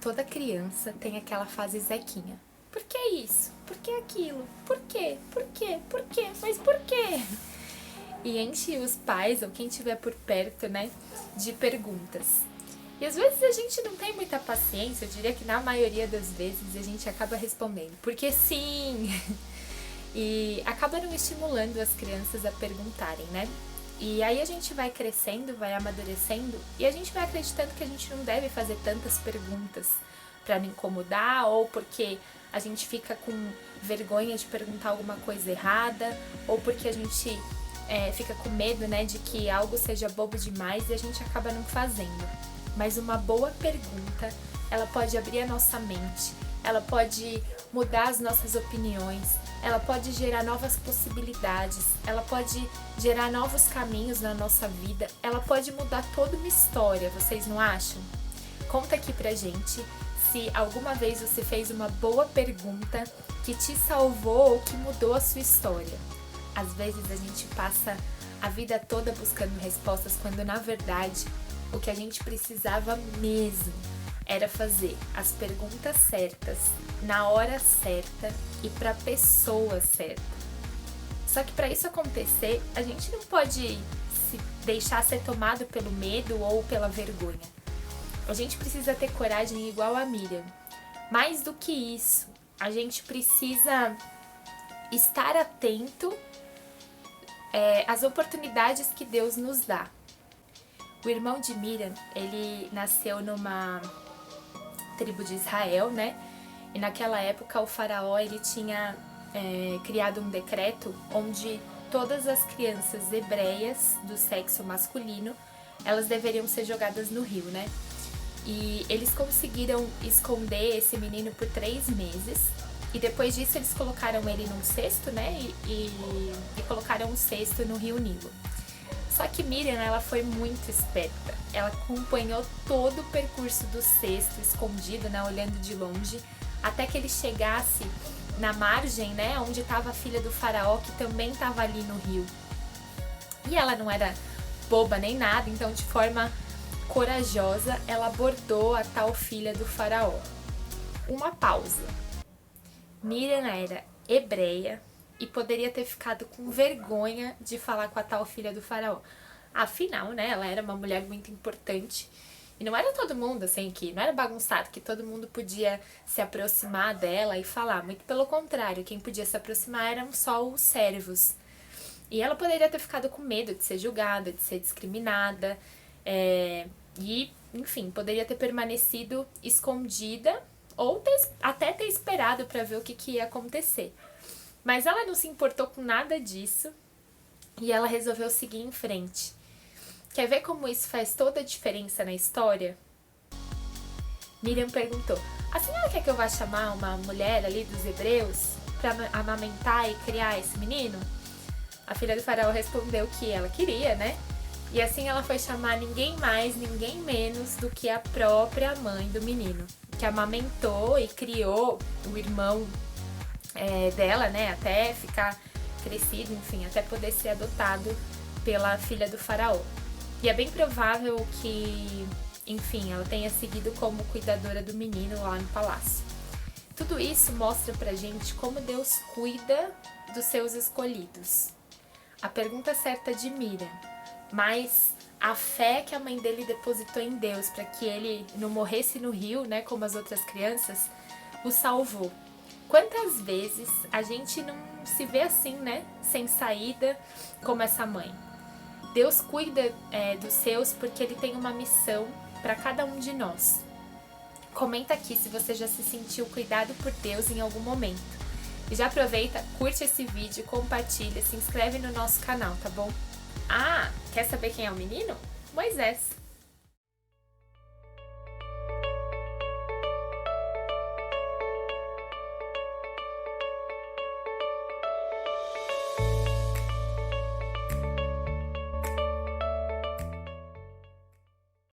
Toda criança tem aquela fase Zequinha. Por que isso? Por que aquilo? Por quê? Por quê? Por quê? Mas por quê? E enche os pais, ou quem estiver por perto, né, de perguntas. E às vezes a gente não tem muita paciência, eu diria que na maioria das vezes a gente acaba respondendo, porque sim! E acaba não estimulando as crianças a perguntarem, né? E aí a gente vai crescendo, vai amadurecendo e a gente vai acreditando que a gente não deve fazer tantas perguntas para não incomodar ou porque a gente fica com vergonha de perguntar alguma coisa errada ou porque a gente fica com medo, né, de que algo seja bobo demais e a gente acaba não fazendo. Mas uma boa pergunta, ela pode abrir a nossa mente, ela pode mudar as nossas opiniões, ela pode gerar novas possibilidades, ela pode gerar novos caminhos na nossa vida, ela pode mudar toda uma história, vocês não acham? Conta aqui pra gente se alguma vez você fez uma boa pergunta que te salvou ou que mudou a sua história. Às vezes a gente passa a vida toda buscando respostas quando na verdade o que a gente precisava mesmo era fazer as perguntas certas, na hora certa e para a pessoa certa. Só que para isso acontecer, a gente não pode se deixar ser tomado pelo medo ou pela vergonha. A gente precisa ter coragem igual a Miriam. Mais do que isso, a gente precisa estar atento às oportunidades que Deus nos dá. O irmão de Miriam, ele nasceu numa tribo de Israel, né? E naquela época o faraó ele tinha criado um decreto onde todas as crianças hebreias do sexo masculino elas deveriam ser jogadas no rio, né? E eles conseguiram esconder esse menino por 3 meses e depois disso eles colocaram ele num cesto, né? E colocaram um cesto no rio Nilo. Só que Miriam, ela foi muito esperta. Ela acompanhou todo o percurso do cesto, escondido, né, olhando de longe, até que ele chegasse na margem, né, onde estava a filha do faraó, que também estava ali no rio. E ela não era boba nem nada, então de forma corajosa, ela abordou a tal filha do faraó. Uma pausa. Miriam era hebreia, e poderia ter ficado com vergonha de falar com a tal filha do faraó. Afinal, né, ela era uma mulher muito importante. E não era todo mundo, assim, que não era bagunçado, que todo mundo podia se aproximar dela e falar. Muito pelo contrário, quem podia se aproximar eram só os servos. E ela poderia ter ficado com medo de ser julgada, de ser discriminada. E, enfim, poderia ter permanecido escondida ou até ter esperado para ver o que ia acontecer. Mas ela não se importou com nada disso e ela resolveu seguir em frente. Quer ver como isso faz toda a diferença na história? Miriam perguntou, a senhora quer que eu vá chamar uma mulher ali dos hebreus para amamentar e criar esse menino? A filha do faraó respondeu que ela queria, né? E assim ela foi chamar ninguém mais, ninguém menos do que a própria mãe do menino, que amamentou e criou o irmão dela, né, até ficar crescido, enfim, até poder ser adotado pela filha do faraó. E é bem provável que, enfim, ela tenha seguido como cuidadora do menino lá no palácio. Tudo isso mostra pra gente como Deus cuida dos seus escolhidos. A pergunta certa de Miriam, mas a fé que a mãe dele depositou em Deus para que ele não morresse no rio, né, como as outras crianças, o salvou. Quantas vezes a gente não se vê assim, né? Sem saída, como essa mãe. Deus cuida dos seus porque Ele tem uma missão para cada um de nós. Comenta aqui se você já se sentiu cuidado por Deus em algum momento. E já aproveita, curte esse vídeo, compartilha, se inscreve no nosso canal, tá bom? Ah, quer saber quem é o menino? Moisés.